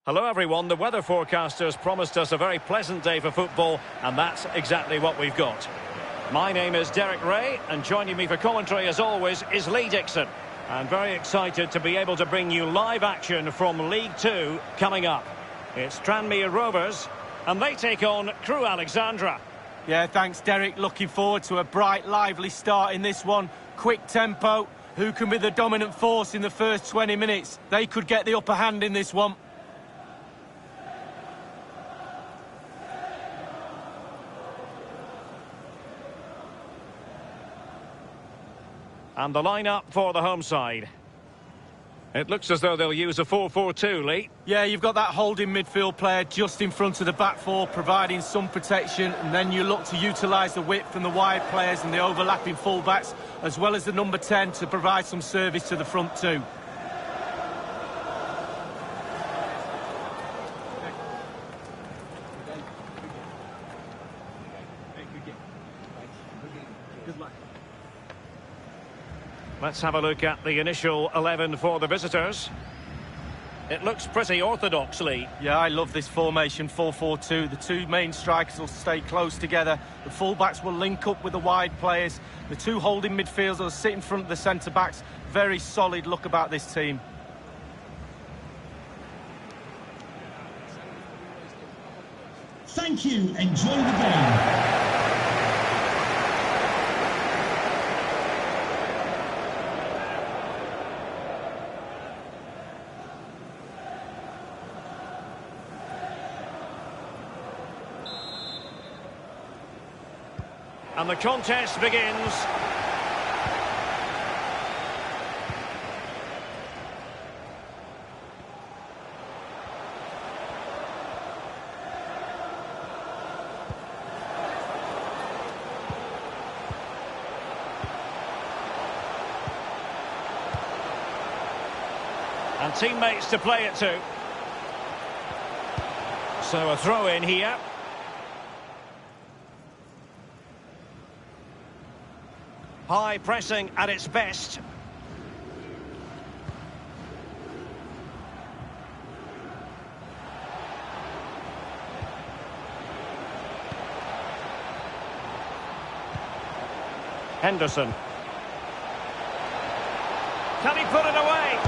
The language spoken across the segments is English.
Hello everyone, the weather forecasters promised us a very pleasant day for football, and that's exactly what we've got. My name is Derek Ray, and joining me for commentary as always is Lee Dixon. I'm very excited to be able to bring you live action from League 2 coming up. It's Tranmere Rovers, and they take on Crewe Alexandra. Yeah, thanks Derek, looking forward to a bright, lively start in this one. Quick tempo, who can be the dominant force in the first 20 minutes? They could get the upper hand in this one. And the lineup for the home side. It looks as though they'll use a 4-4-2, Lee. Yeah, you've got that holding midfield player just in front of the back four, providing some protection, and then you look to utilise the width from the wide players and the overlapping full-backs, as well as the number 10 to provide some service to the front two. Let's have a look at the initial 11 for the visitors. It looks pretty orthodox, Lee. Yeah, I love this formation, 4-4-2. The two main strikers will stay close together. The full-backs will link up with the wide players. The two holding midfielders will sit in front of the centre-backs. Very solid look about this team. Thank you. Enjoy the game. And the contest begins. And teammates to play it to. So a throw in here. High pressing at its best. Henderson. Can he put it away?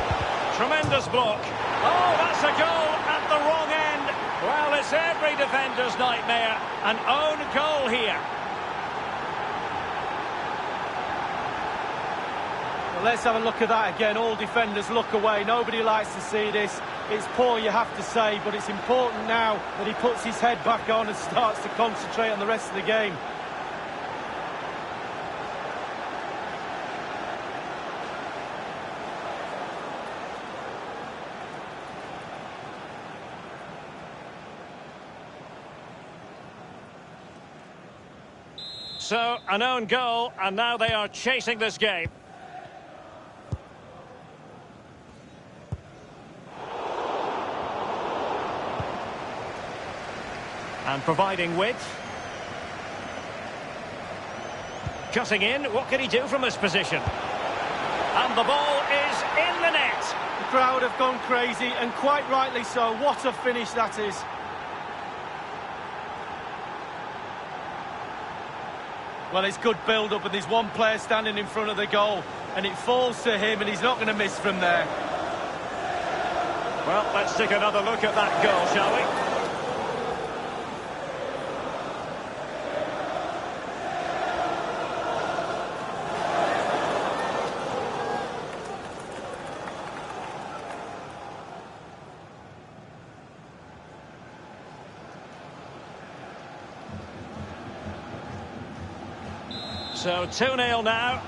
Tremendous block. Oh, that's a goal at the wrong end. Well, it's every defender's nightmare. An own goal here. Well, let's have a look at that again. All defenders look away. Nobody likes to see this. It's poor, you have to say, but it's important now that he puts his head back on and starts to concentrate on the rest of the game. So, an own goal, and now they are chasing this game. And providing width. Cutting in, what can he do from this position? And the ball is in the net. The crowd have gone crazy, and quite rightly so. What a finish that is. Well, it's good build-up, and there's one player standing in front of the goal, and it falls to him, and he's not going to miss from there. Well, let's take another look at that goal, shall we? So 2-0 now.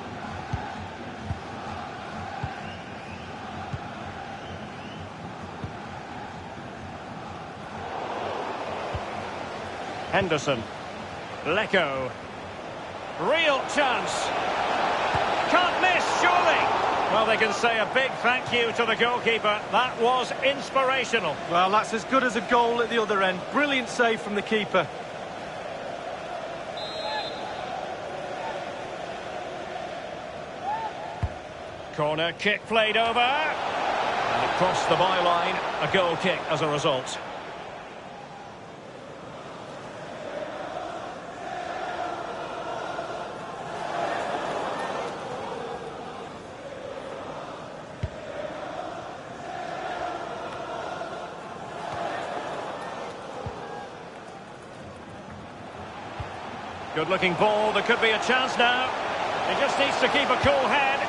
Henderson. Lecco. Real chance. Can't miss, surely. Well, they can say a big thank you to the goalkeeper. That was inspirational. Well, that's as good as a goal at the other end. Brilliant save from the keeper. Corner kick played over. And it crossed the byline, a goal kick as a result. Good-looking ball, there could be a chance now. He just needs to keep a cool head.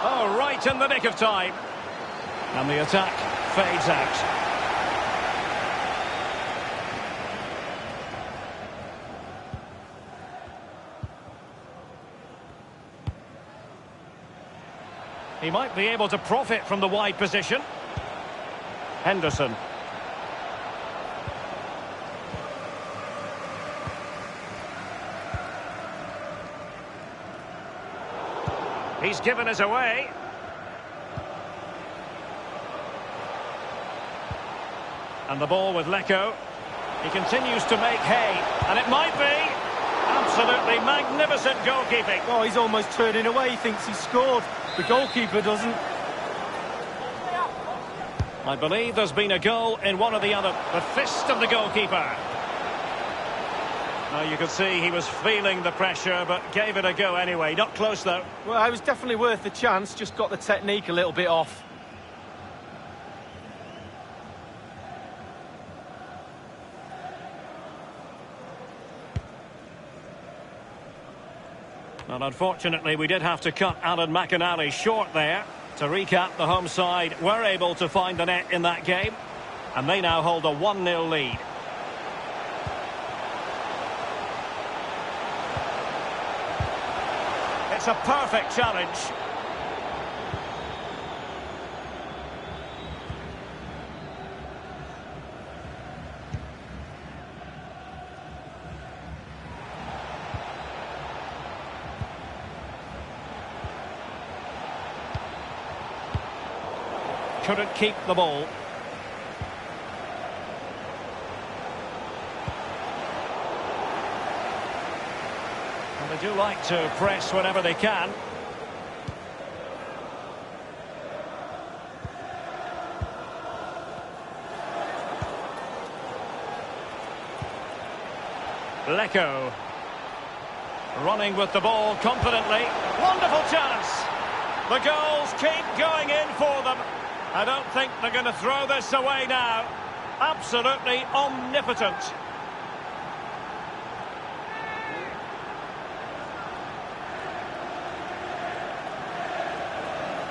Oh, right in the nick of time. And the attack fades out. He might be able to profit from the wide position. Henderson. He's given us away. And the ball with Lecco. He continues to make hay. And it might be absolutely magnificent goalkeeping. Oh, he's almost turning away. He thinks he scored. The goalkeeper doesn't. I believe there's been a goal in one or the other. The fist of the goalkeeper. Now you could see he was feeling the pressure, but gave it a go anyway. Not close, though. Well, it was definitely worth the chance. Just got the technique a little bit off. And unfortunately, we did have to cut Alan McInally short there. To recap, the home side were able to find the net in that game. And they now hold a 1-0 lead. It's a perfect challenge. Couldn't keep the ball. And they do like to press whenever they can. Lecco. Running with the ball confidently. Wonderful chance. The goals keep going in for them. I don't think they're going to throw this away now. Absolutely omnipotent.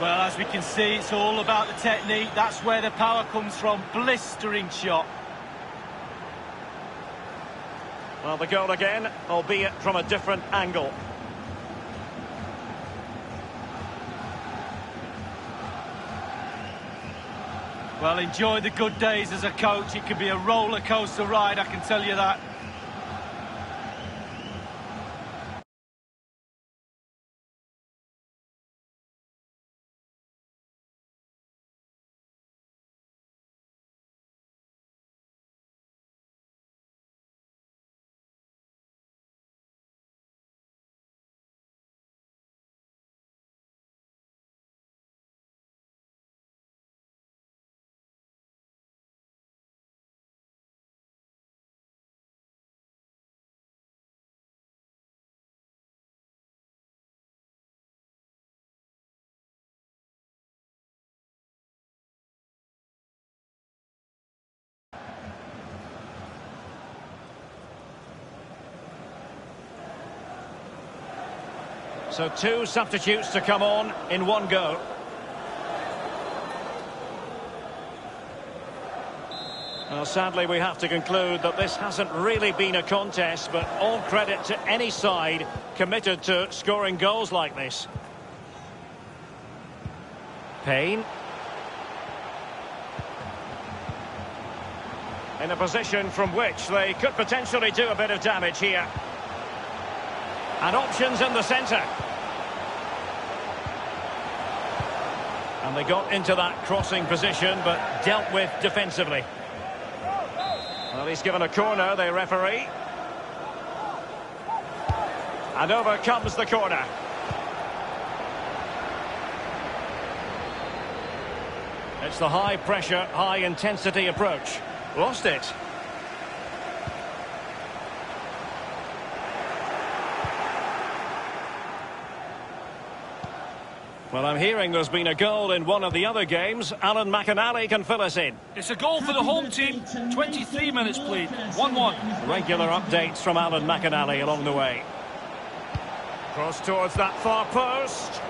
Well, as we can see, it's all about the technique. That's where the power comes from. Blistering shot. Well, the goal again, albeit from a different angle. Well, enjoy the good days as a coach. It can be a roller coaster ride, I can tell you that. So two substitutes to come on in one go. Well, sadly, we have to conclude that this hasn't really been a contest, but all credit to any side committed to scoring goals like this. Payne. In a position from which they could potentially do a bit of damage here. And options in the centre. And they got into that crossing position, but dealt with defensively. Well, he's given a corner, the referee. And over comes the corner. It's the high pressure, high intensity approach. Lost it. Well, I'm hearing there's been a goal in one of the other games. Alan McInally can fill us in. It's a goal for the home team. 23 minutes played. 1-1. Regular updates from Alan McInally along the way. Cross towards that far post.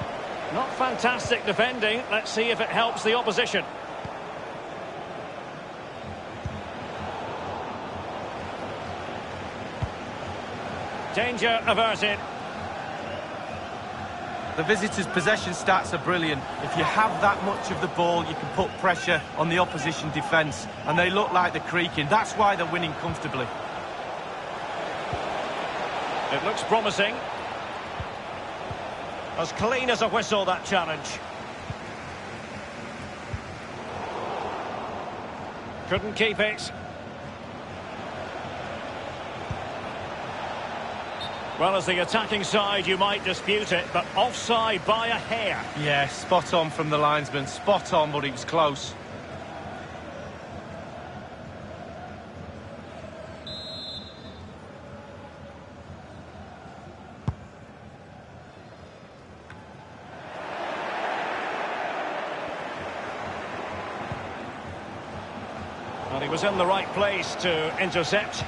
Not fantastic defending. Let's see if it helps the opposition. Danger averted. The visitors' possession stats are brilliant. If you have that much of the ball, you can put pressure on the opposition defence. And they look like they're creaking. That's why they're winning comfortably. It looks promising. As clean as a whistle, that challenge. Couldn't keep it. Well, as the attacking side, you might dispute it, but offside by a hair. Yeah, spot on from the linesman. Spot on, but it was close. Well, he was in the right place to intercept.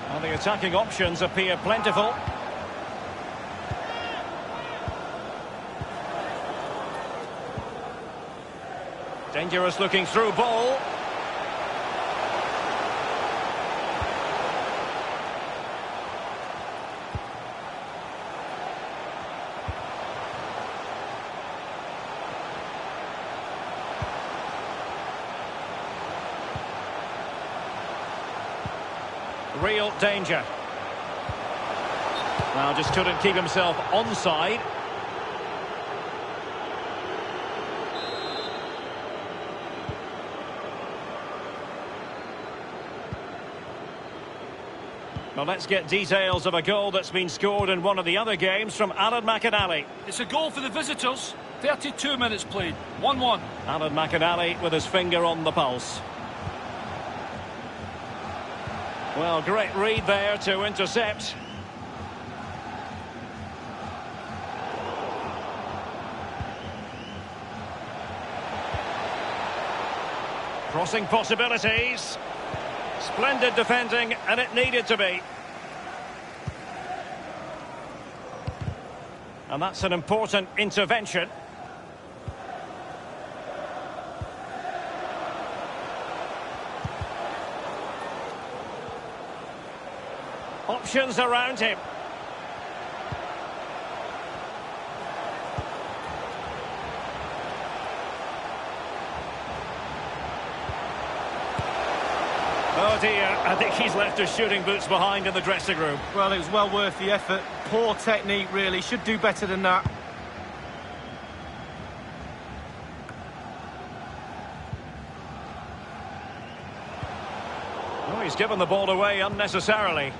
Well, the attacking options appear plentiful. Dangerous looking through ball. Real danger. Now just couldn't keep himself onside. Well, let's get details of a goal that's been scored in one of the other games from Alan McInally. It's a goal for the visitors. 32 minutes played. 1-1. Alan McInally with his finger on the pulse. Well, great read there to intercept. Crossing possibilities. Splendid defending, and it needed to be. And that's an important intervention. Options around him. Oh dear, I think he's left his shooting boots behind in the dressing room. Well, it was well worth the effort. Poor technique, really. Should do better than that. Oh, he's given the ball away unnecessarily.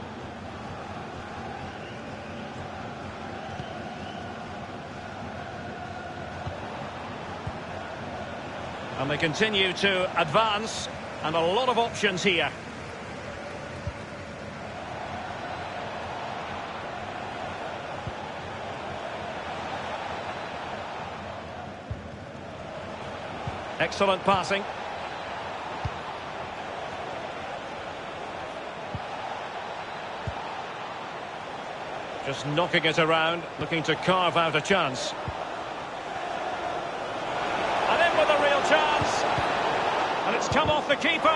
And they continue to advance, and a lot of options here. Excellent passing. Just knocking it around, looking to carve out a chance. And in with a real chance. And it's come off the keeper.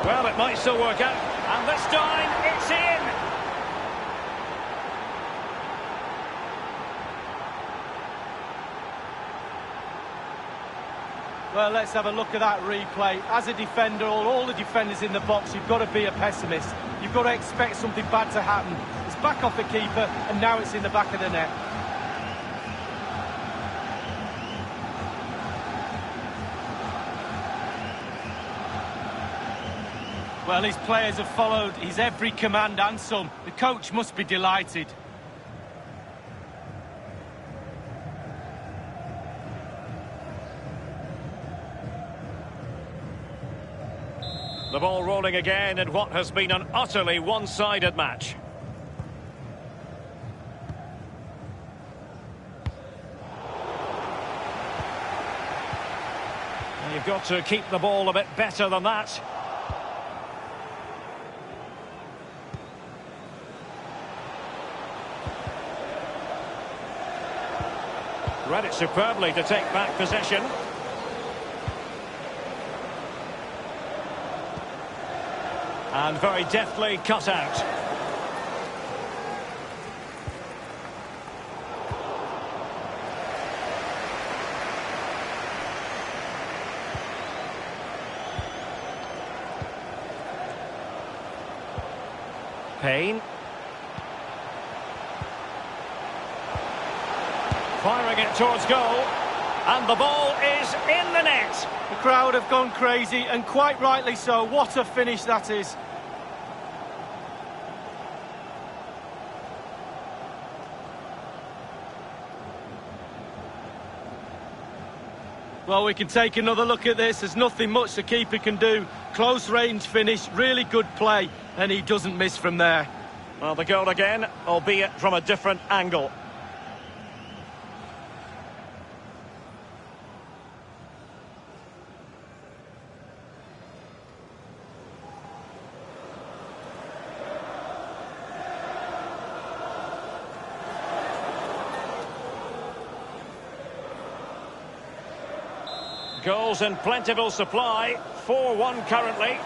Well, it might still work out. And this time, it's in. Well, let's have a look at that replay. As a defender, all the defenders in the box, you've got to be a pessimist. You've got to expect something bad to happen. It's back off the keeper, and now it's in the back of the net. Well, his players have followed his every command and some. The coach must be delighted. The ball rolling again in what has been an utterly one-sided match. And you've got to keep the ball a bit better than that. Read it superbly to take back possession. And very deftly cut out. Payne. Firing it towards goal. And the ball is in the net. The crowd have gone crazy, and quite rightly so. What a finish that is. Well, we can take another look at this. There's nothing much the keeper can do. Close range finish, really good play, and he doesn't miss from there. Well, the goal again, albeit from a different angle. Goals in plentiful supply, 4-1 currently.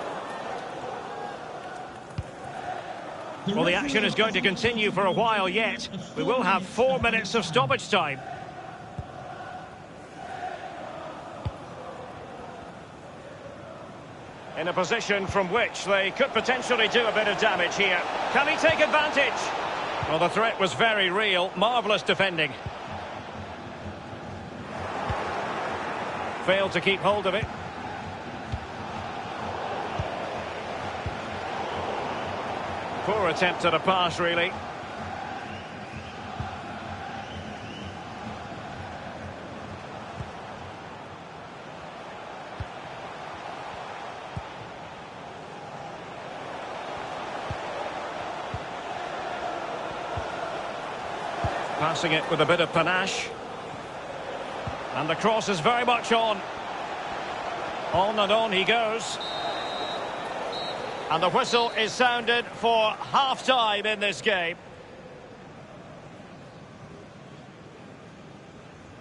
Well, the action is going to continue for a while yet. We will have 4 minutes of stoppage time. In a position from which they could potentially do a bit of damage here. Can he take advantage? Well, the threat was very real. Marvellous defending. Failed to keep hold of it. Poor attempt at a pass, really. Passing it with a bit of panache. And the cross is very much on. On and on he goes. And the whistle is sounded for half-time in this game.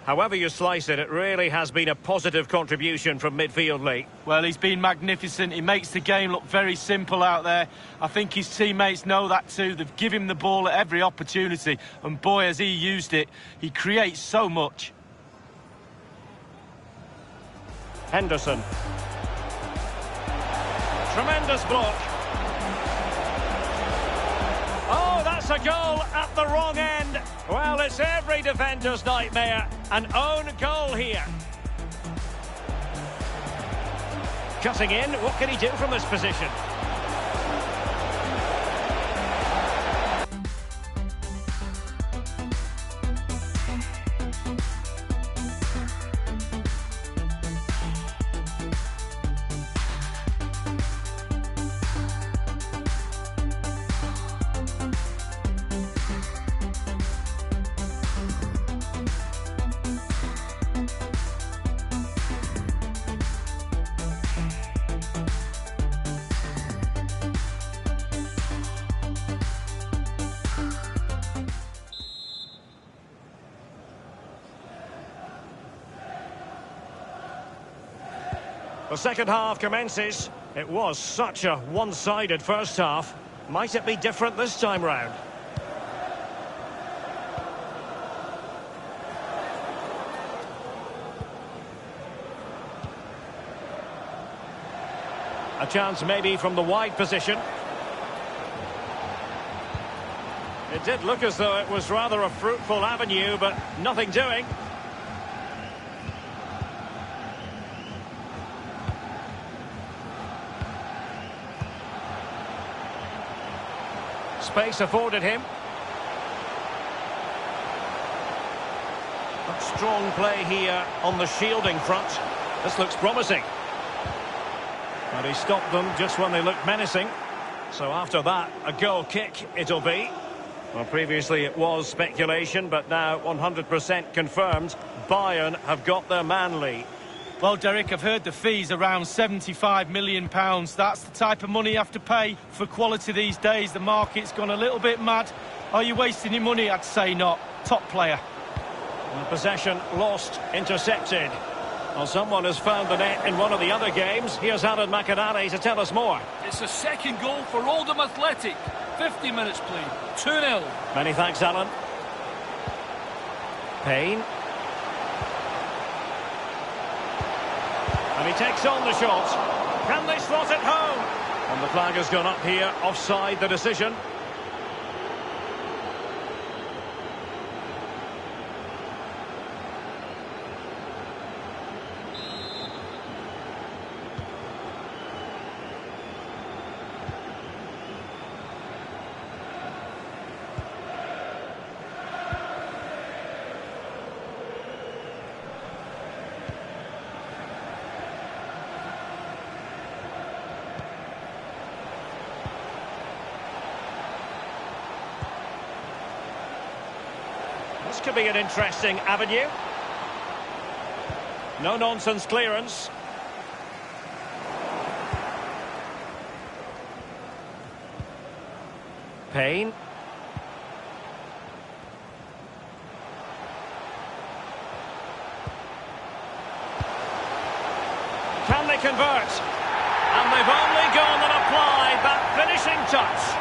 However you slice it, it really has been a positive contribution from midfield, Lee. Well, he's been magnificent. He makes the game look very simple out there. I think his teammates know that too. They've given him the ball at every opportunity. And boy, has he used it. He creates so much. Henderson. Tremendous block. Oh, that's a goal at the wrong end. Well, it's every defender's nightmare. An own goal here. Cutting in, what can he do from this position? The second half commences. It was such a one-sided first half. Might it be different this time round? A chance maybe from the wide position. It did look as though it was rather a fruitful avenue, but nothing doing. space afforded him. Strong play here on the shielding front. This looks promising. And he stopped them just when they looked menacing. So after that, a goal kick it'll be. Well, previously it was speculation, but now 100% confirmed. Bayern have got their man lead. Well, Derek, I've heard the fee's around £75 million. That's the type of money you have to pay for quality these days. The market's gone a little bit mad. Are you wasting your money? I'd say not. Top player. And possession lost, intercepted. Well, someone has found the net in one of the other games. Here's Allenatore to tell us more. It's a second goal for Oldham Athletic. 50 minutes played. 2-0. Many thanks, Alan. Payne. And he takes on the shot. Can they slot it home? And the flag has gone up here. Offside the decision. This could be an interesting avenue. No-nonsense clearance. Payne. Can they convert? And they've only gone and applied that finishing touch.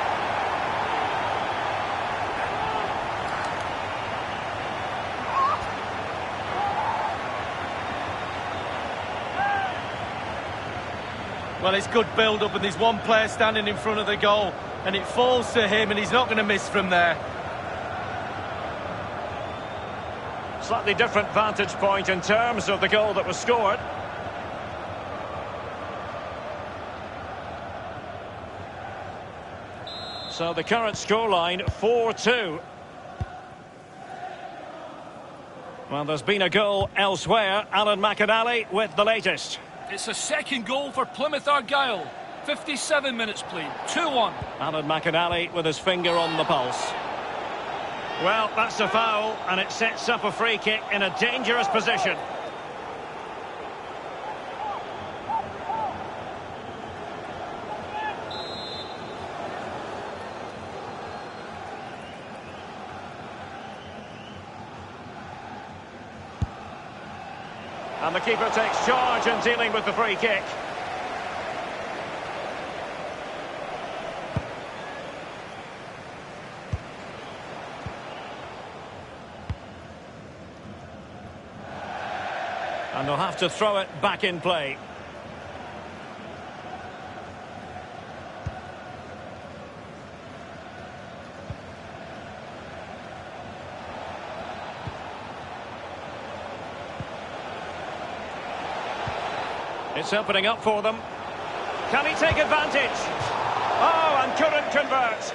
Well, it's good build-up, and there's one player standing in front of the goal, and it falls to him, and he's not going to miss from there. Slightly different vantage point in terms of the goal that was scored. So the current scoreline, 4-2. Well, there's been a goal elsewhere. Allenatore with the latest. It's a second goal for Plymouth Argyle. 57 minutes played. 2-1. Allenatore with his finger on the pulse. Well, that's a foul, and it sets up a free kick in a dangerous position. And the keeper takes charge in dealing with the free kick. And they'll have to throw it back in play. It's opening up for them. Can he take advantage? Oh, and couldn't convert.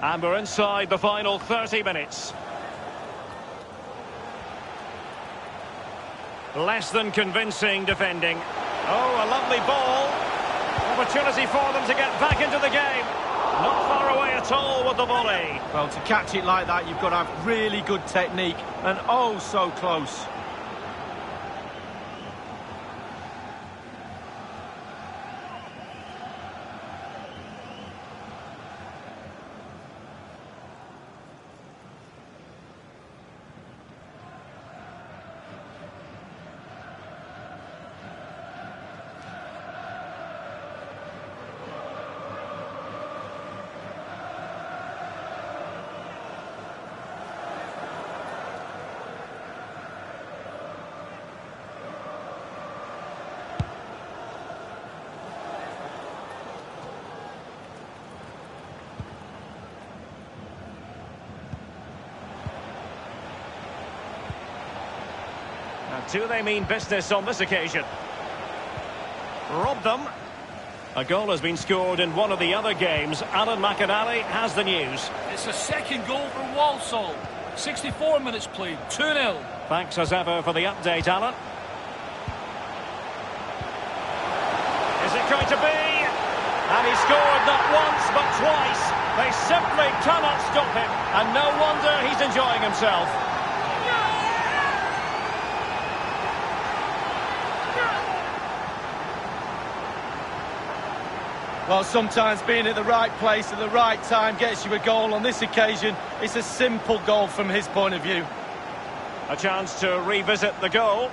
And we're inside the final 30 minutes. Less than convincing defending. Oh, a lovely ball. Opportunity for them to get back into the game. Not far away at all with the volley. Well, to catch it like that, you've got to have really good technique. And oh, so close. Do they mean business on this occasion? Robbed them. A goal has been scored in one of the other games. Alan McInally has the news. It's a second goal for Walsall. 64 minutes played, 2-0. Thanks as ever for the update, Alan. Is it going to be? And he scored not once but twice. They simply cannot stop him. And no wonder he's enjoying himself. Well, sometimes being at the right place at the right time gets you a goal. On this occasion, it's a simple goal from his point of view. A chance to revisit the goal.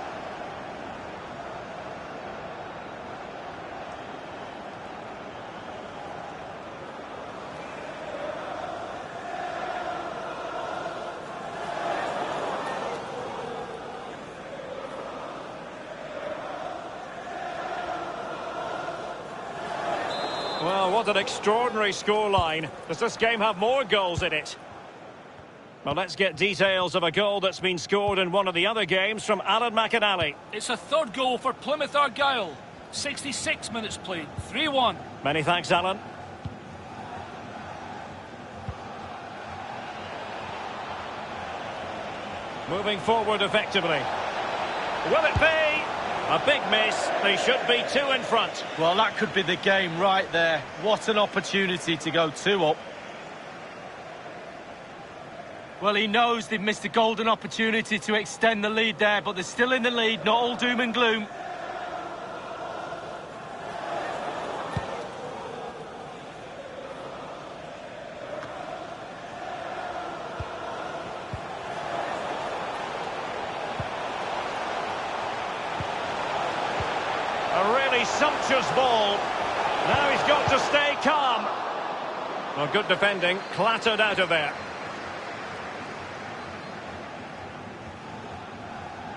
Well, what an extraordinary scoreline. Does this game have more goals in it? Well, let's get details of a goal that's been scored in one of the other games from Alan McInally. It's a third goal for Plymouth Argyle. 66 minutes played, 3-1. Many thanks, Alan. Moving forward effectively. Will it be? A big miss. They should be 2 in front. Well, that could be the game right there. What an opportunity to go 2 up. Well, he knows they've missed a golden opportunity to extend the lead there, but they're still in the lead, not all doom and gloom. A really sumptuous ball. Now he's got to stay calm. Well, good defending, clattered out of there.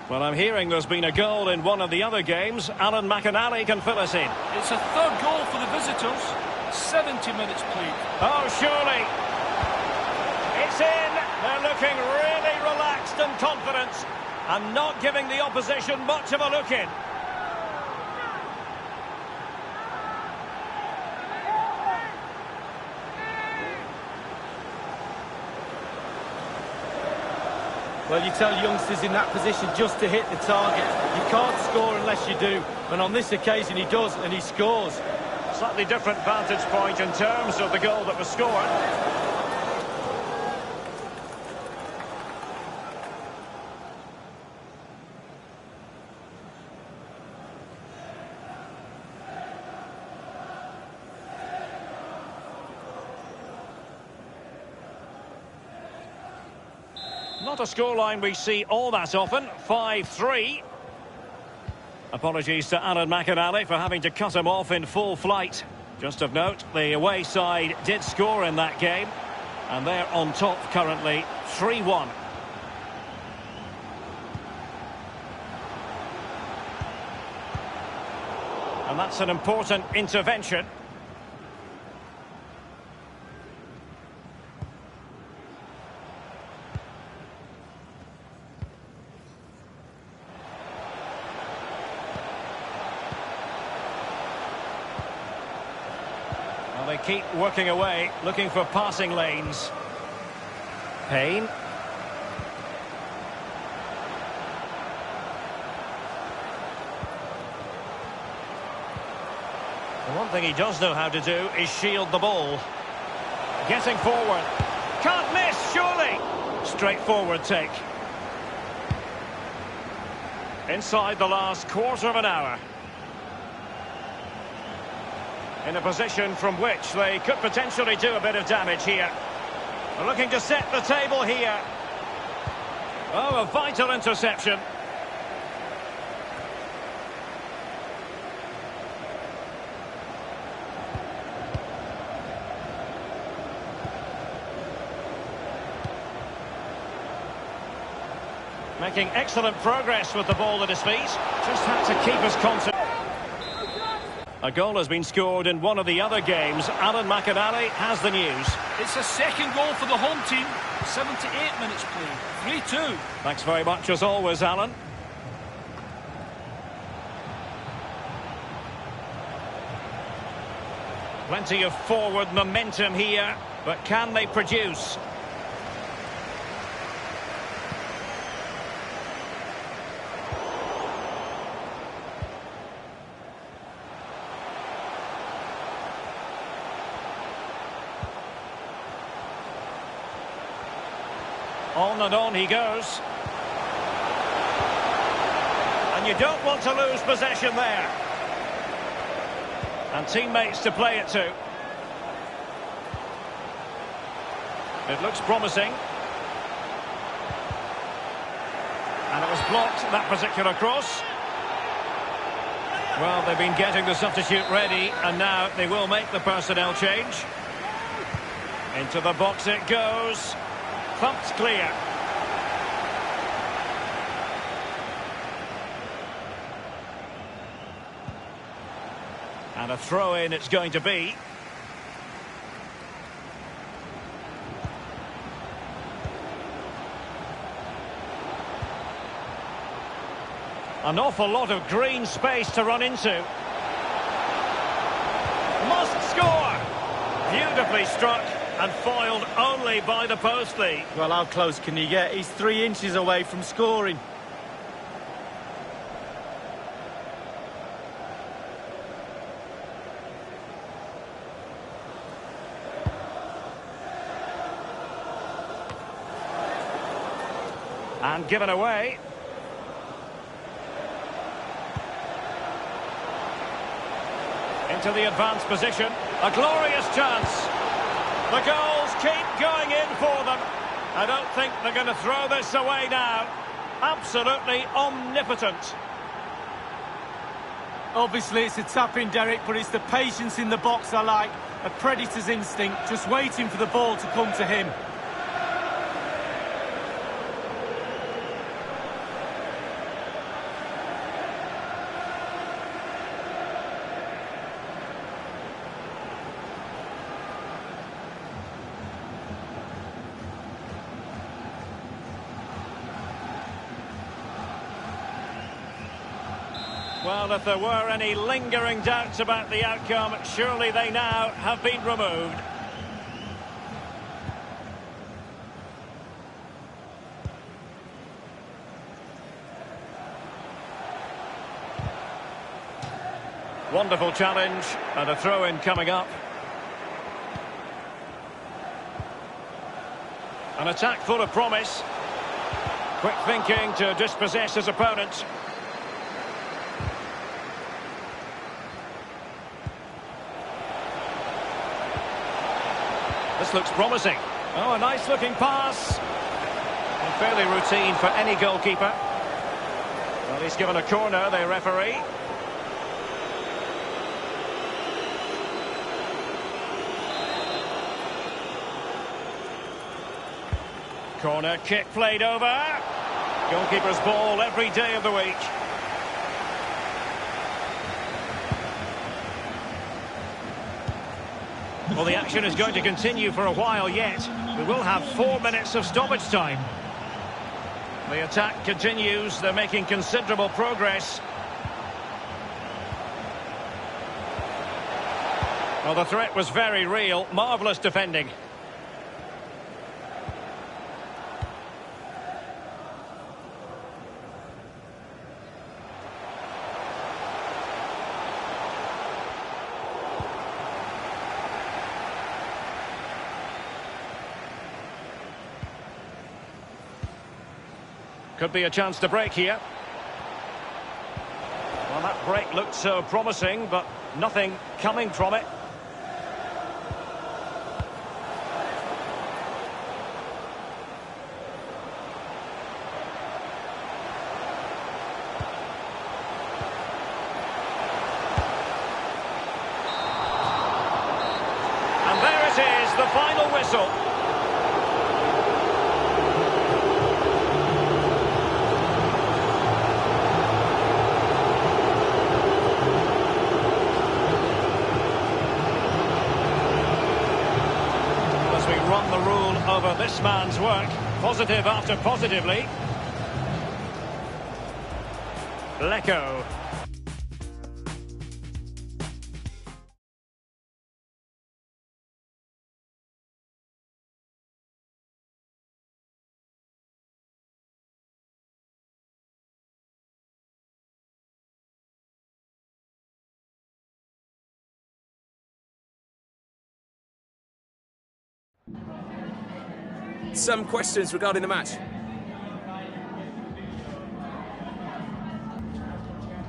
Well, I'm hearing there's been a goal in one of the other games. Alan McInally can fill us in. It's a third goal for the visitors. 70 minutes played. Oh, surely. It's in. They're looking really relaxed and confident and not giving the opposition much of a look in. Well, you tell youngsters in that position just to hit the target. You can't score unless you do. And on this occasion, he does, and he scores. Slightly different vantage point in terms of the goal that was scored. Not a scoreline we see all that often. 5-3. Apologies to Alan McInally for having to cut him off in full flight. Just of note, the away side did score in that game, and they're on top currently, 3-1. And that's an important intervention. They keep working away, looking for passing lanes. Payne. The one thing he does know how to do is shield the ball. Getting forward. Can't miss, surely. Straightforward take. Inside the last quarter of an hour. In a position from which they could potentially do a bit of damage here. They're looking to set the table here. Oh, a vital interception. Making excellent progress with the ball at his feet. Just had to keep his concentrated. A goal has been scored in one of the other games. Alan McInally has the news. It's a second goal for the home team. 78 minutes played. 3-2. Thanks very much as always, Alan. Plenty of forward momentum here, but can they produce? On and on he goes. And you don't want to lose possession there. And teammates to play it to. It looks promising. And it was blocked, that particular cross. Well, they've been getting the substitute ready, and now they will make the personnel change. Into the box it goes. Thumped clear. And a throw-in it's going to be. An awful lot of green space to run into. Must score! Beautifully struck and foiled only by the post lead. Well, how close can you get? He's 3 inches away from scoring. And given away. Into the advanced position. A glorious chance. The goals keep going in for them. I don't think they're going to throw this away now. Absolutely omnipotent. Obviously, it's a tap-in, Derek, but it's the patience in the box I like. A predator's instinct, just waiting for the ball to come to him. Well, if there were any lingering doubts about the outcome, surely they now have been removed. Wonderful challenge, and a throw-in coming up. An attack full of promise. Quick thinking to dispossess his opponent. This looks promising. Oh, a nice-looking pass. And fairly routine for any goalkeeper. Well, he's given a corner, the referee. Corner kick played over. Goalkeeper's ball every day of the week. Well, the action is going to continue for a while yet. We will have 4 minutes of stoppage time. The attack continues. They're making considerable progress. Well, the threat was very real. Marvellous defending. Could be a chance to break here. Well, that break looked so promising, but nothing coming from it. And there it is, the final whistle. Run the rule over this man's work. Positive after positively. Lecco. some questions regarding the match?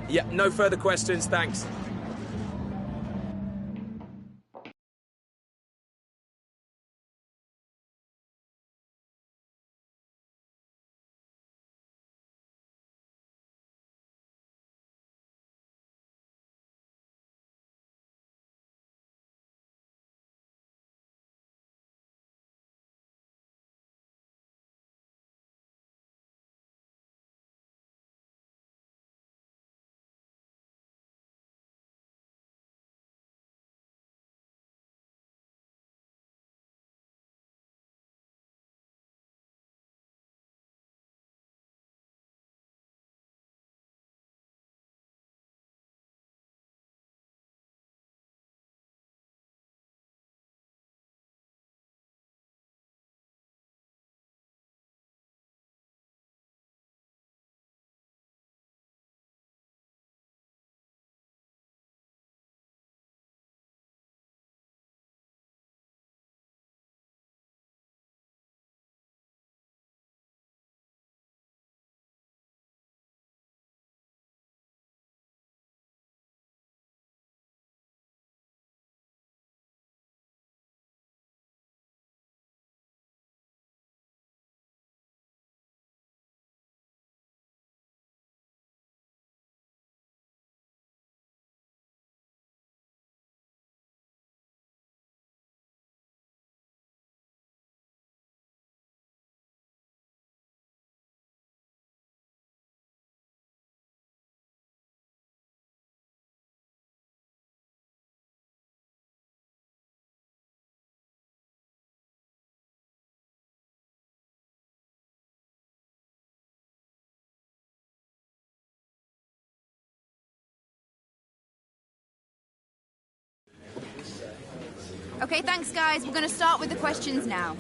Yeah, no further questions, thanks. Okay, thanks guys. We're going to start with the questions now.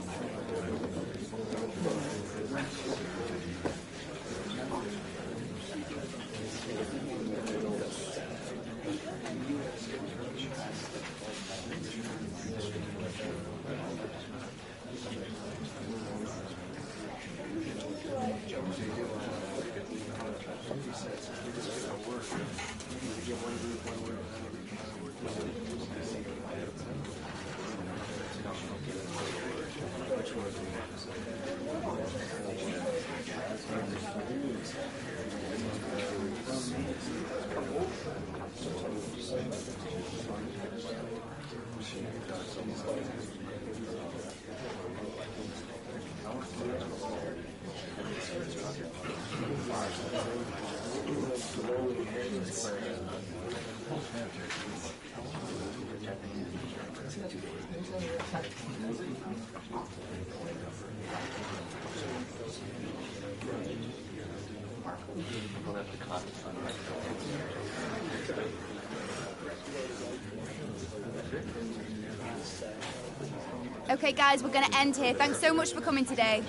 Okay guys, we're going to end here. Thanks so much for coming today.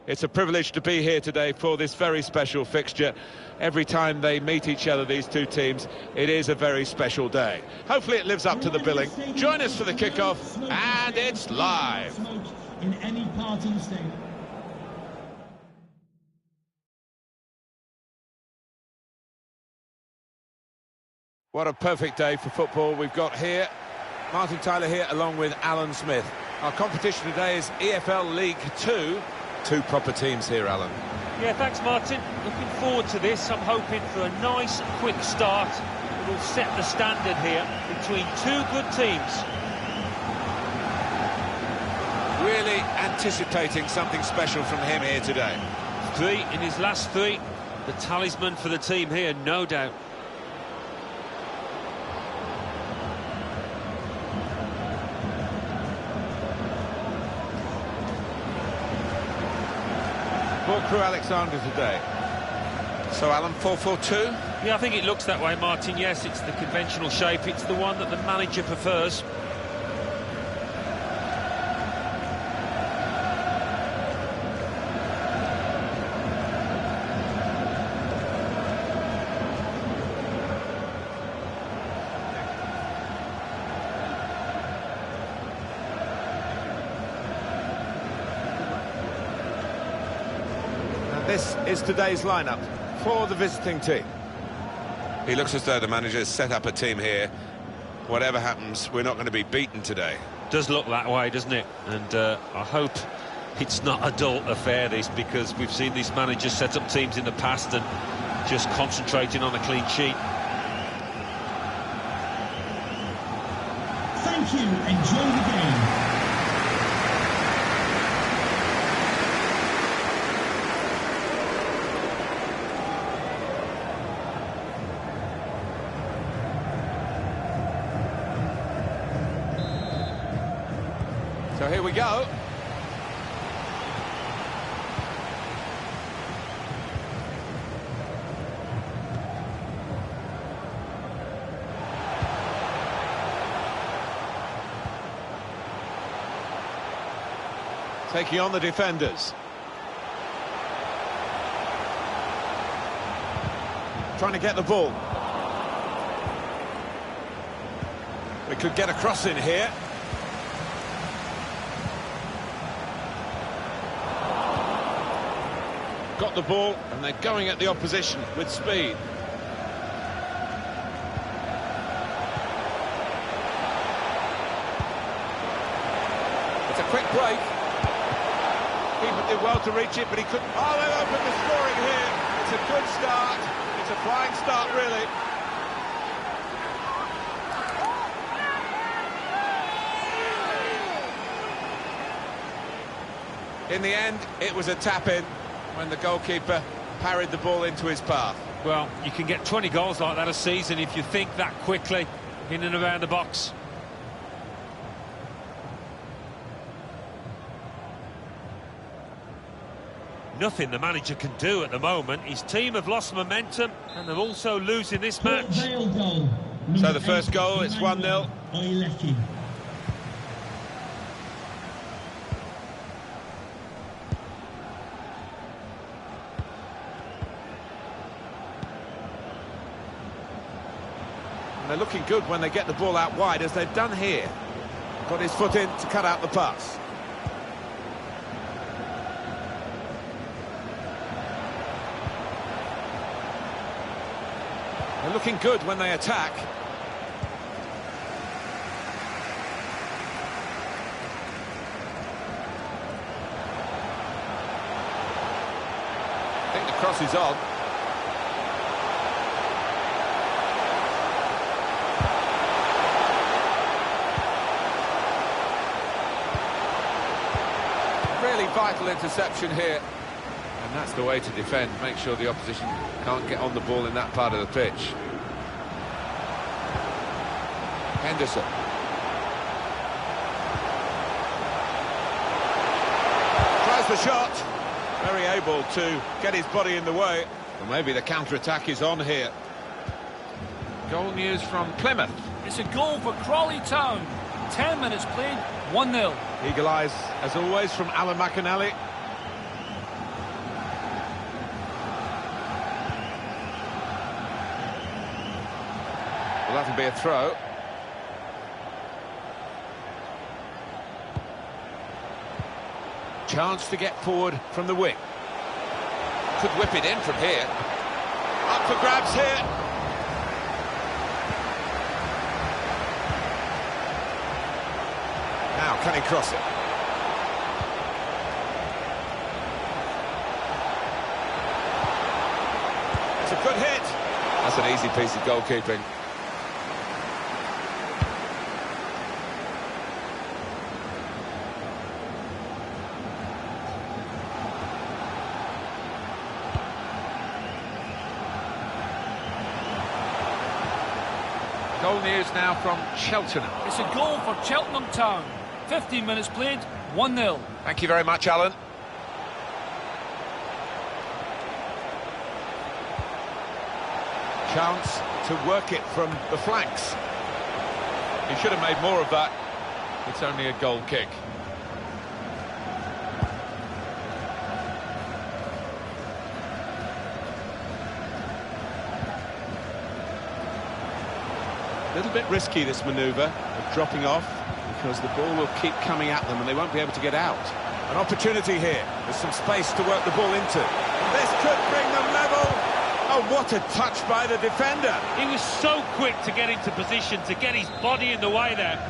It's a privilege to be here today for this very special fixture. Every time they meet each other, these two teams, it is a very special day. Hopefully it lives up to the billing. Join us for the kickoff, and it's live. In any part of the stadium. What a perfect day for football we've got here. Martin Tyler here along with Alan Smith. Our competition today is EFL League 2. Two proper teams here, Alan. Yeah, thanks, Martin. Looking forward to this. I'm hoping for a nice, quick start that will set the standard here between two good teams. Really anticipating something special from him here today. 3 in his last 3. The talisman for the team here, no doubt. For Crewe Alexandra today. So, Alan, 4-4-2? Yeah, I think it looks that way, Martin. Yes, it's the conventional shape. It's the one that the manager prefers. This is today's lineup for the visiting team. He looks as though the manager has set up a team here. Whatever happens, we're not going to be beaten today. Does look that way, doesn't it? And I hope it's not a dull affair, this, because we've seen these managers set up teams in the past and just concentrating on a clean sheet. Thank you. Enjoy the game. So here we go. Taking on the defenders. Trying to get the ball. We could get a cross in here. Got the ball, and they're going at the opposition with speed. It's a quick break. Keeper did well to reach it, but he couldn't. Oh, they've opened the scoring here. It's a good start. It's a flying start, really. In the end, it was a tap-in when the goalkeeper parried the ball into his path. Well, you can get 20 goals like that a season if you think that quickly in and around the box. Nothing the manager can do at the moment. His team have lost momentum and they're also losing this match. So the first goal, it's 1-0. They're looking good when they get the ball out wide, as they've done here. Got his foot in to cut out the pass. They're looking good when they attack. I think the cross is on. Really vital interception here, and that's the way to defend. Make sure the opposition can't get on the ball in that part of the pitch. Henderson. Tries the shot. Very able to get his body in the way. Well, maybe the counter-attack is on here. Goal news from Plymouth. It's a goal for Crawley Town. 10 minutes played, 1-0. Eagle eyes, as always, from Alan McAnally. Well, that'll be a throw. Chance to get forward from the wing. Could whip it in from here. Up for grabs here. Now, can he cross it? It's a good hit. That's an easy piece of goalkeeping. Goal news now from Cheltenham. It's a goal for Cheltenham Town. 15 minutes played, 1-0. Thank you very much, Alan. Chance to work it from the flanks. He should have made more of that. It's only a goal kick. A little bit risky, this manoeuvre of dropping off, because the ball will keep coming at them and they won't be able to get out. An opportunity here. There's some space to work the ball into. This could bring them level. Oh, what a touch by the defender. He was so quick to get into position, to get his body in the way there.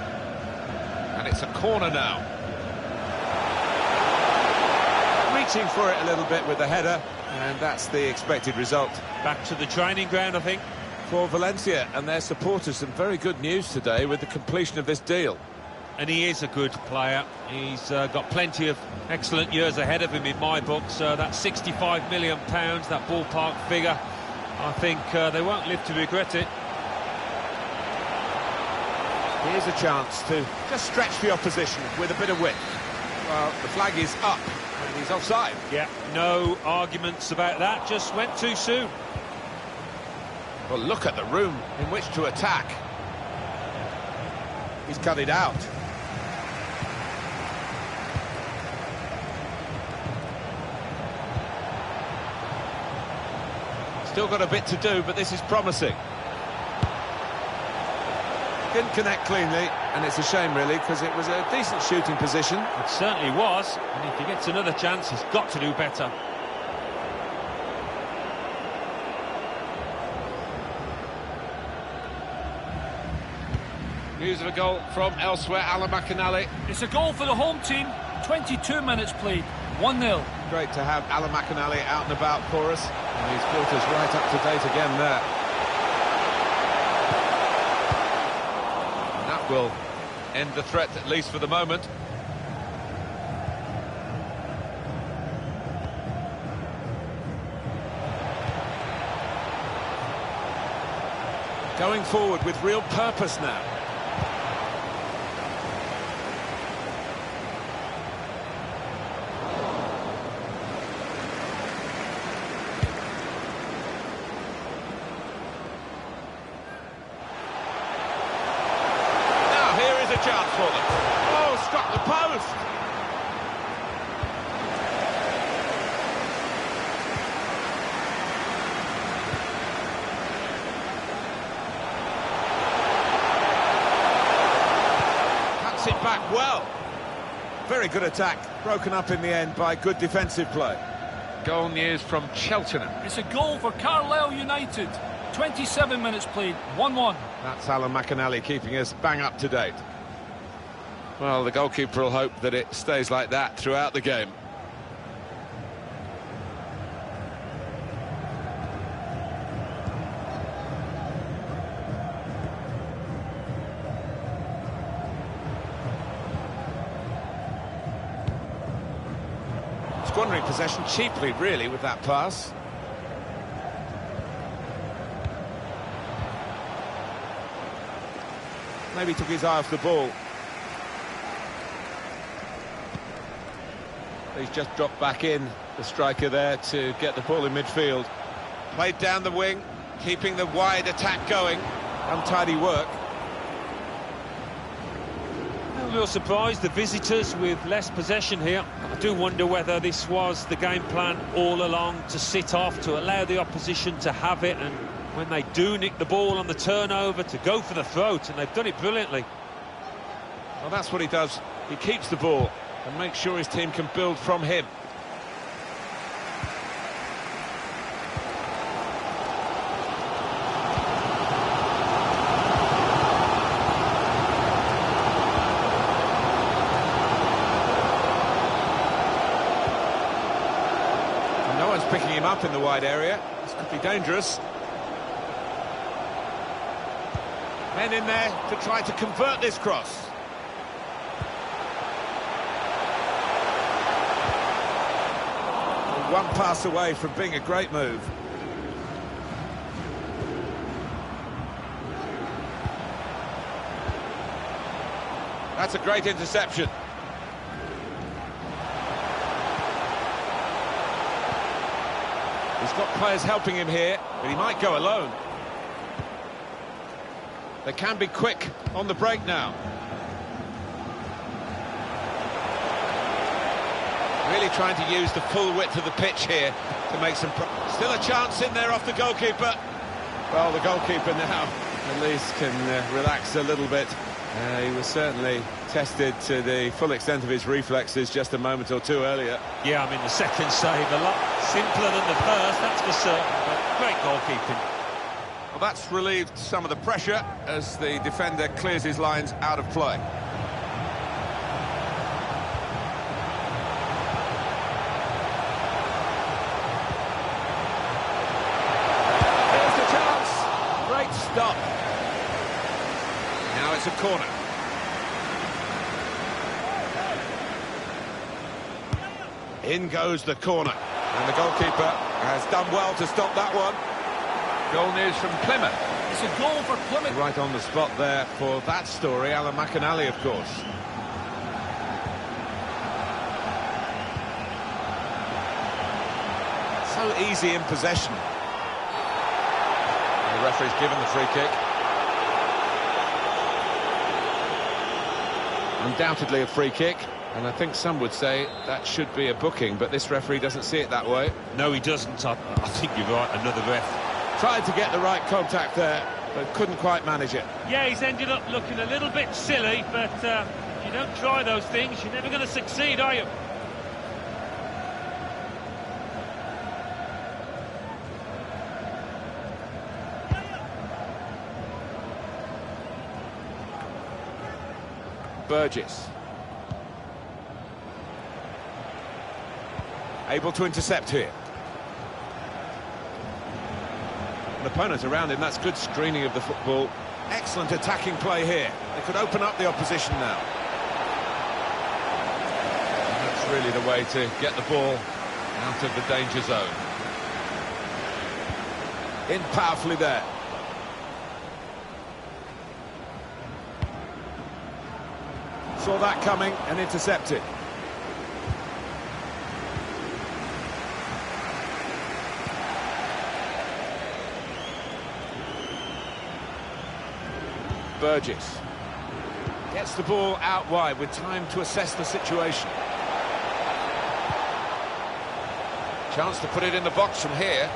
And it's a corner now. Reaching for it a little bit with the header, and that's the expected result. Back to the training ground, I think. For Valencia and their supporters, some very good news today with the completion of this deal. And he is a good player. He's got plenty of excellent years ahead of him in my books. That £65 million, that ballpark figure, I think they won't live to regret it. Here's a chance to just stretch the opposition with a bit of width. Well, the flag is up and he's offside. Yeah, no arguments about that, just went too soon. Well, look at the room in which to attack. He's cut it out. Still got a bit to do, but this is promising. Didn't connect cleanly, and it's a shame, really, because it was a decent shooting position. It certainly was, and if he gets another chance, he's got to do better. News of a goal from elsewhere, Allenatore. It's a goal for the home team. 22 minutes played, 1-0. Great to have Allenatore out and about for us, and he's brought us right up to date again there. And that will end the threat, at least for the moment. Going forward with real purpose now. Chance for them. Oh, struck the post. Cuts it back well. Very good attack, broken up in the end by good defensive play. Goal news from Cheltenham. It's a goal for Carlisle United. 27 minutes played, 1-1. That's Allenatore keeping us bang up to date. Well, the goalkeeper will hope that it stays like that throughout the game. Squandering possession cheaply, really, with that pass. Maybe took his eye off the ball. He's just dropped back in, the striker there, to get the ball in midfield. Played down the wing, keeping the wide attack going. Untidy work. A little surprised, the visitors with less possession here. I do wonder whether this was the game plan all along, to sit off, to allow the opposition to have it and when they do nick the ball on the turnover, to go for the throat, and they've done it brilliantly. Well, that's what he does. He keeps the ball and makes sure his team can build from him. And no one's picking him up in the wide area. This could be dangerous. Men in there to try to convert this cross. One pass away from being a great move. That's a great interception. He's got players helping him here, but he might go alone. They can be quick on the break now. Really trying to use the full width of the pitch here to make some... Still a chance in there off the goalkeeper. Well, the goalkeeper now at least can relax a little bit. He was certainly tested to the full extent of his reflexes just a moment or two earlier. Yeah, I mean, the second save, a lot simpler than the first, that's for certain, but great goalkeeping. Well, that's relieved some of the pressure as the defender clears his lines out of play. Here's the chance. Great stop. Now it's a corner. In goes the corner. And the goalkeeper has done well to stop that one. Goal news from Plymouth. It's a goal for Plymouth. Right on the spot there for that story, Alan McAnally, of course. So easy in possession. And the referee's given the free kick. Undoubtedly a free kick, and I think some would say that should be a booking, but this referee doesn't see it that way. No, he doesn't. I think you're right, another ref. Tried to get the right contact there, but couldn't quite manage it. Yeah, he's ended up looking a little bit silly, but you don't try those things, you're never going to succeed, are you? Burgess. Able to intercept here. An opponent around him, that's good screening of the football. Excellent attacking play here. They could open up the opposition now. And that's really the way to get the ball out of the danger zone. In powerfully there. Saw that coming and intercepted. Burgess gets the ball out wide with time to assess the situation. Chance to put it in the box from here.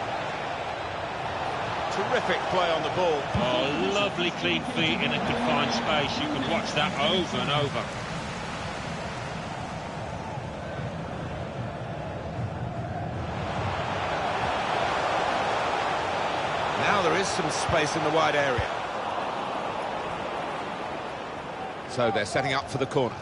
Terrific play on the ball. Oh, lovely clean feet in a confined space. You could watch that over and over. Now there is some space in the wide area. So they're setting up for the corner.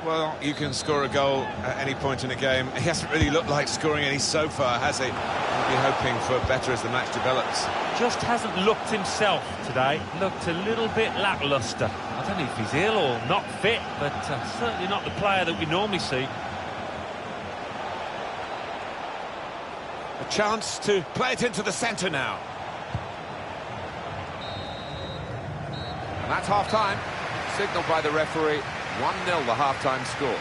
Well, you can score a goal at any point in a game. He hasn't really looked like scoring any so far, has he? We'll be hoping for better as the match develops. Just hasn't looked himself today. Looked a little bit lacklustre. I don't know if he's ill or not fit, but certainly not the player that we normally see. A chance to play it into the centre now. And that's half-time. Signalled by the referee. 1-0 the half-time score.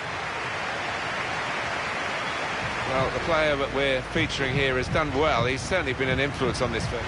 Well, the player that we're featuring here has done well. He's certainly been an influence on this film.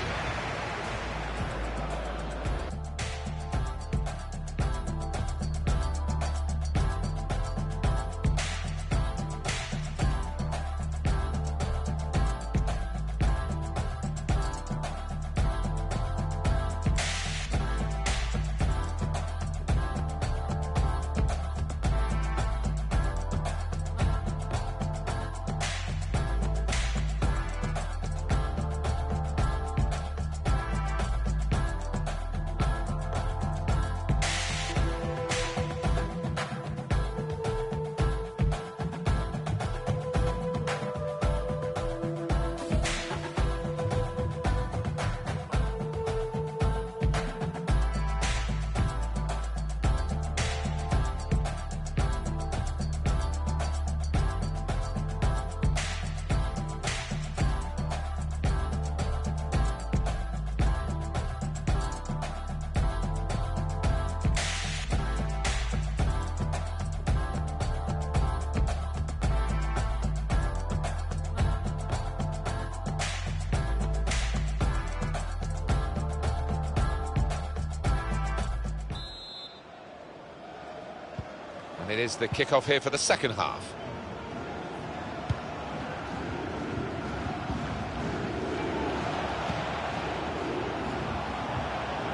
And it is the kick-off here for the second half.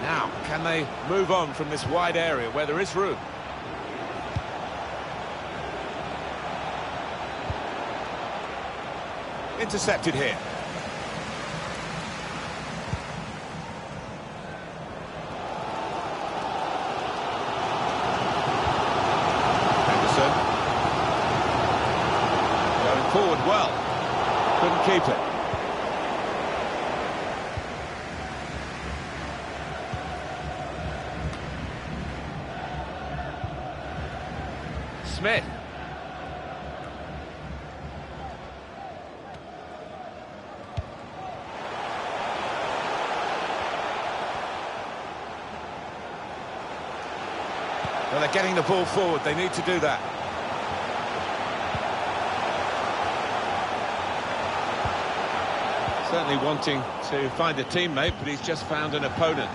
Now, can they move on from this wide area where there is room? Intercepted here. Henderson. Going forward well. Couldn't keep it. Smith. Well, they're getting the ball forward. They need to do that. Certainly wanting to find a teammate, but he's just found an opponent.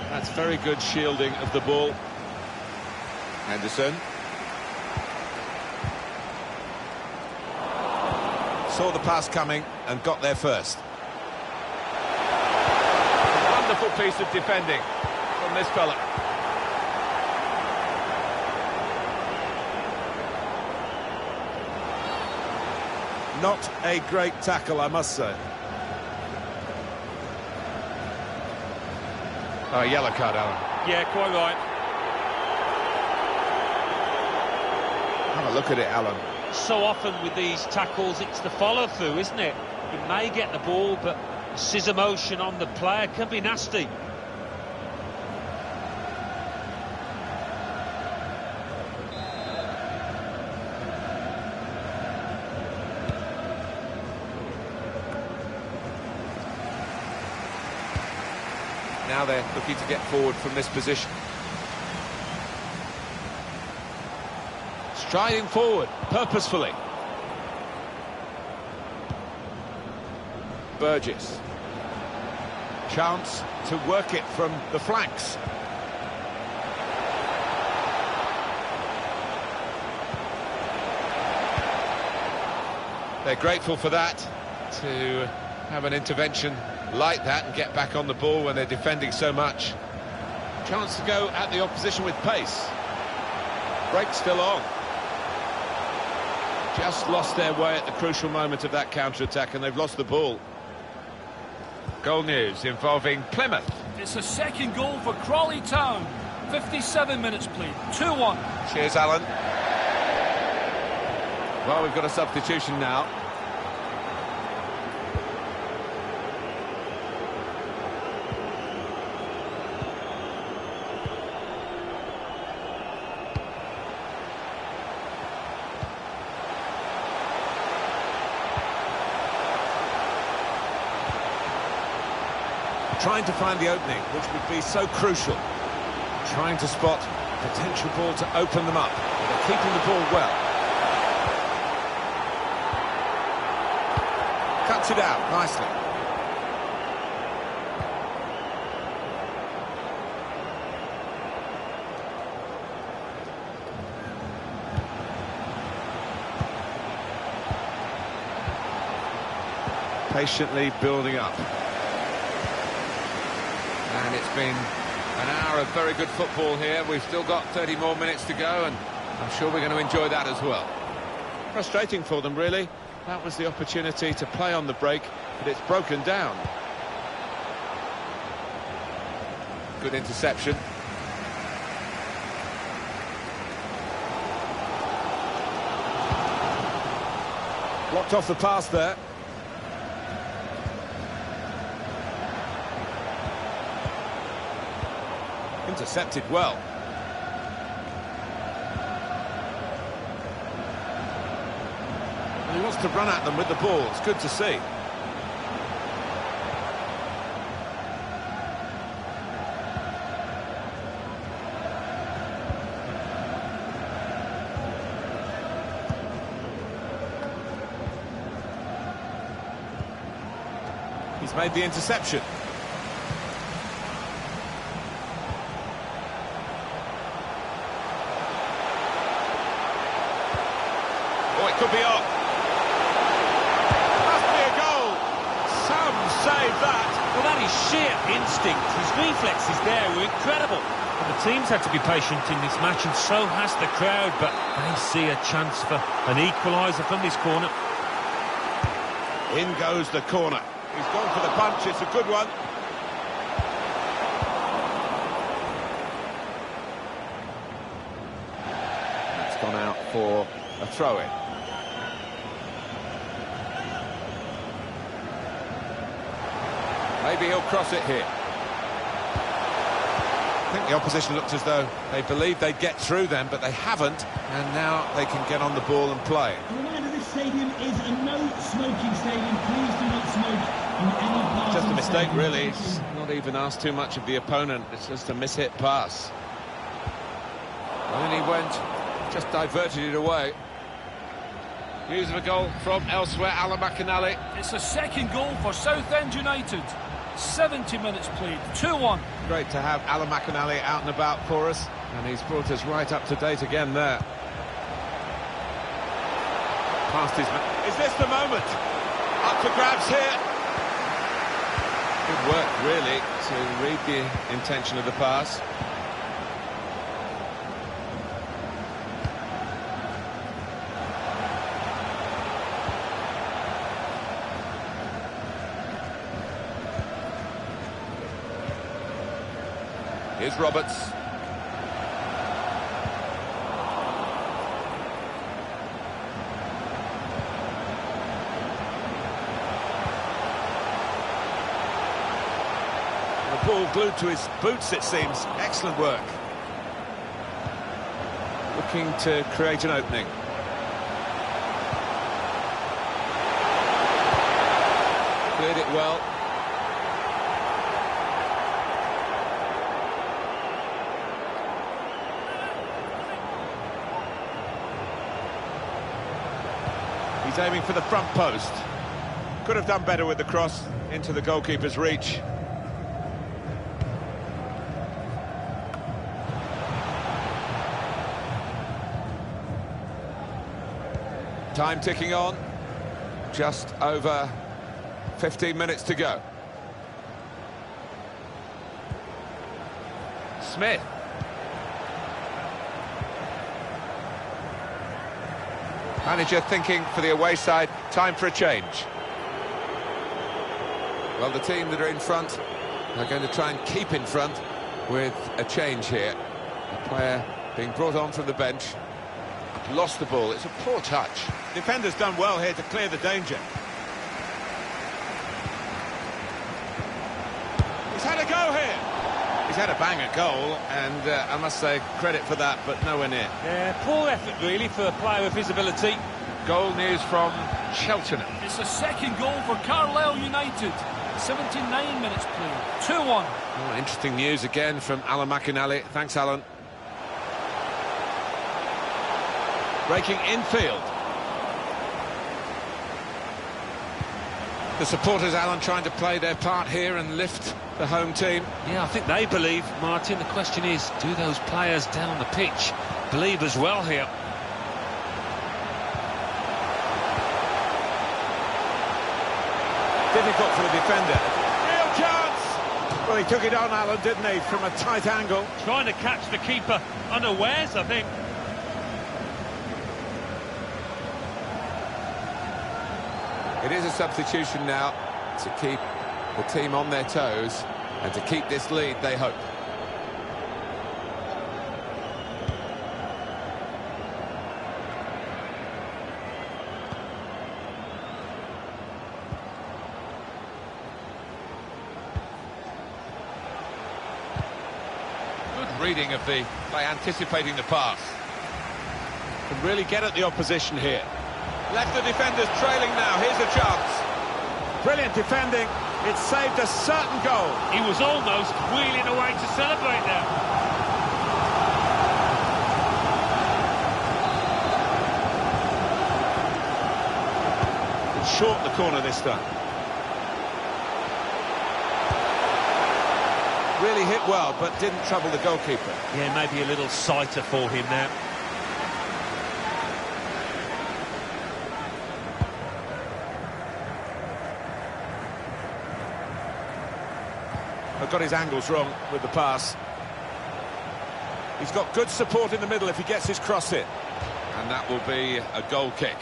That's very good shielding of the ball. Henderson. Saw the pass coming and got there first. Wonderful piece of defending from this fella. Not a great tackle, I must say. Oh, yellow card, Alan. Yeah, quite right. Have a look at it, Alan. So often with these tackles, it's the follow-through, isn't it? You may get the ball, but scissor motion on the player can be nasty. Now they're looking to get forward from this position. Striding forward, purposefully. Burgess. Chance to work it from the flanks. They're grateful for that, to have an intervention like that and get back on the ball when they're defending so much. Chance to go at the opposition with pace. Break still on. Just lost their way at the crucial moment of that counter-attack, and they've lost the ball. Goal news involving Plymouth. It's a second goal for Crawley Town. 57 minutes played. 2-1. Cheers, Alan. Well, we've got a substitution now. Trying to find the opening, which would be so crucial. Trying to spot potential ball to open them up. They're keeping the ball well. Cuts it out nicely. Patiently building up. And it's been an hour of very good football here. We've still got 30 more minutes to go, and I'm sure we're going to enjoy that as well. Frustrating for them, really. That was the opportunity to play on the break, but it's broken down. Good interception. Blocked off the pass there. Intercepted well. And he wants to run at them with the ball. It's good to see. He's made the interception. it could be on. Must be a goal. Some save that. Well, that is sheer instinct. His reflexes there were incredible. And the team's had to be patient in this match, and so has the crowd, but they see a chance for an equaliser from this corner. In goes the corner. He's gone for the punch. It's a good one. It's gone out for a throw-in. Maybe he'll cross it here. I think the opposition looked as though they believed they'd get through them, but they haven't, and now they can get on the ball and play. A reminder, this stadium is a no-smoking stadium. Please do not smoke in any part Just of a the mistake, stadium. really. It's not even asked too much of the opponent. It's just a mishit pass. And then he went, just diverted it away. News of a goal from elsewhere, Allenatore. It's a second goal for Southend United. 70 minutes played, 2-1. Great to have Allenatore out and about for us, and he's brought us right up to date again there. Past his man. Is this the moment? Up for grabs here. Good work, really, to read the intention of the pass. Here's Roberts. The ball glued to his boots, it seems. Excellent work. Looking to create an opening. Cleared it well. He's aiming for the front post. Could have done better with the cross into the goalkeeper's reach. Time ticking on. Just over 15 minutes to go. Smith. Manager thinking for the away side, time for a change. Well, the team that are in front are going to try and keep in front with a change here. A player being brought on from the bench. Lost the ball. It's a poor touch. Defender's done well here to clear the danger. He's had a go here. He's had a banger goal, and I must say, credit for that, but nowhere near. Yeah, poor effort, really, for a player of his ability. Goal news from Cheltenham. It's a second goal for Carlisle United. 79 minutes played, 2-1. Oh, interesting news again from Allenatore. Thanks, Alan. Breaking infield. The supporters, Alan, trying to play their part here and lift the home team. Yeah, I think they believe, Martin. The question is, do those players down on the pitch believe as well here? Difficult for the defender. Real chance! Well, he took it on, Alan, didn't he, from a tight angle. Trying to catch the keeper unawares, I think. It is a substitution now to keep the team on their toes and to keep this lead, they hope. Good reading of the by anticipating the pass. Can really get at the opposition here. Left the defenders trailing now. Here's a chance. Brilliant defending. It saved a certain goal. He was almost wheeling away to celebrate there. It's short the corner this time. Really hit well, but didn't trouble the goalkeeper. Yeah, maybe a little sighter for him now. got his angles wrong with the pass. He's got good support in the middle if he gets his cross hit. And that will be a goal kick.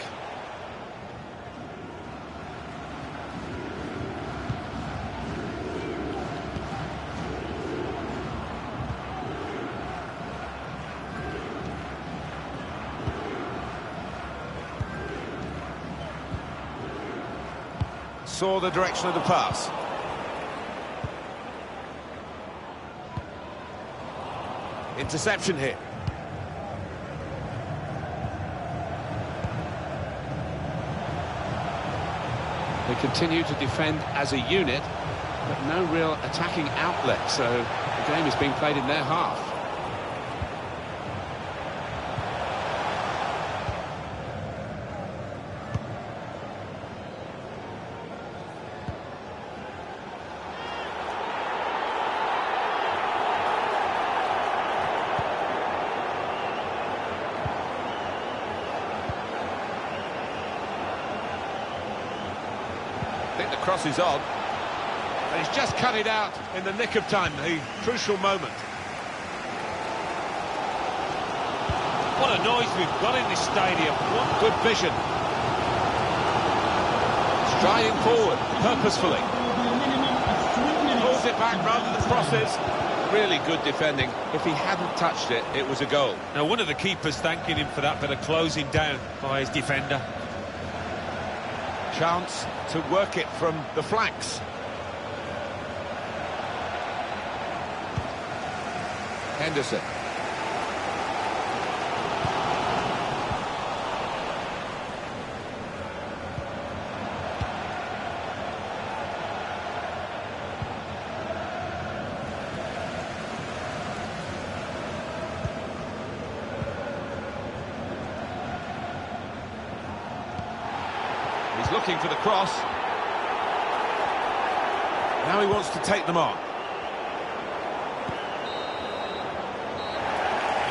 Saw the direction of the pass. Interception here. They continue to defend as a unit, but no real attacking outlet, so the game is being played in their half. I think the cross is on, and he's just cut it out in the nick of time, the crucial moment. What a noise we've got in this stadium. What Good vision. Striding forward, purposefully. Pulls it back rather than crosses. Really good defending. If he hadn't touched it, it was a goal. Now, one of the keepers thanking him for that bit of closing down by his defender. Chance to work it from the flanks. Henderson. He's looking for the cross. Now he wants to take them on.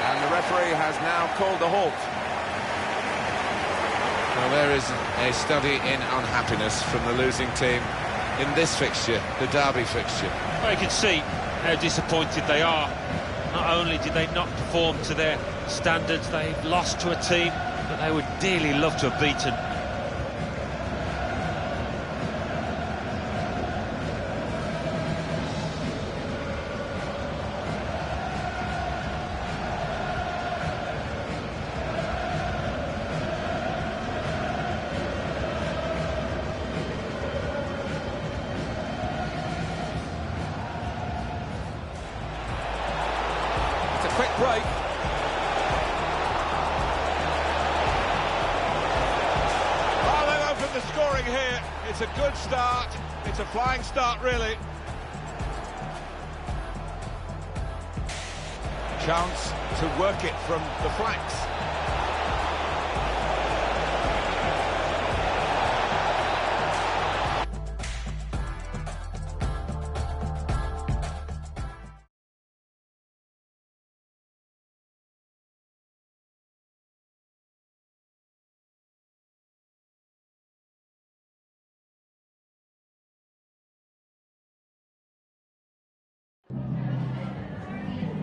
And the referee has now called a halt. Well, there is a study in unhappiness from the losing team in this fixture, the derby fixture. Well, you can see how disappointed they are. Not only did they not perform to their standards, they've lost to a team that they would dearly love to have beaten. Quick break. Oh, they've opened the scoring here. It's a good start. It's a flying start, really. Chance to work it from the flanks.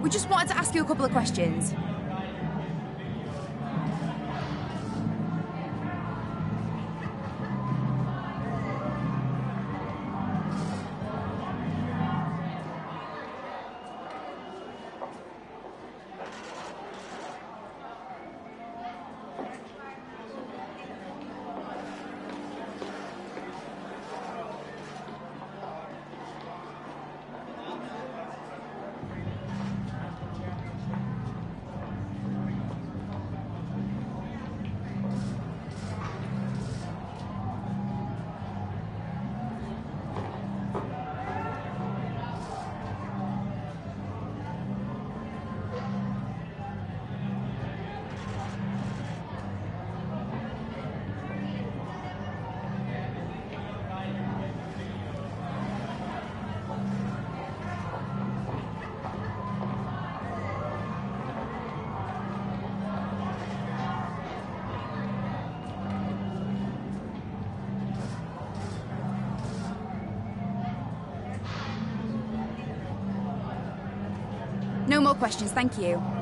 We just wanted to ask you a couple of questions. No more questions, thank you.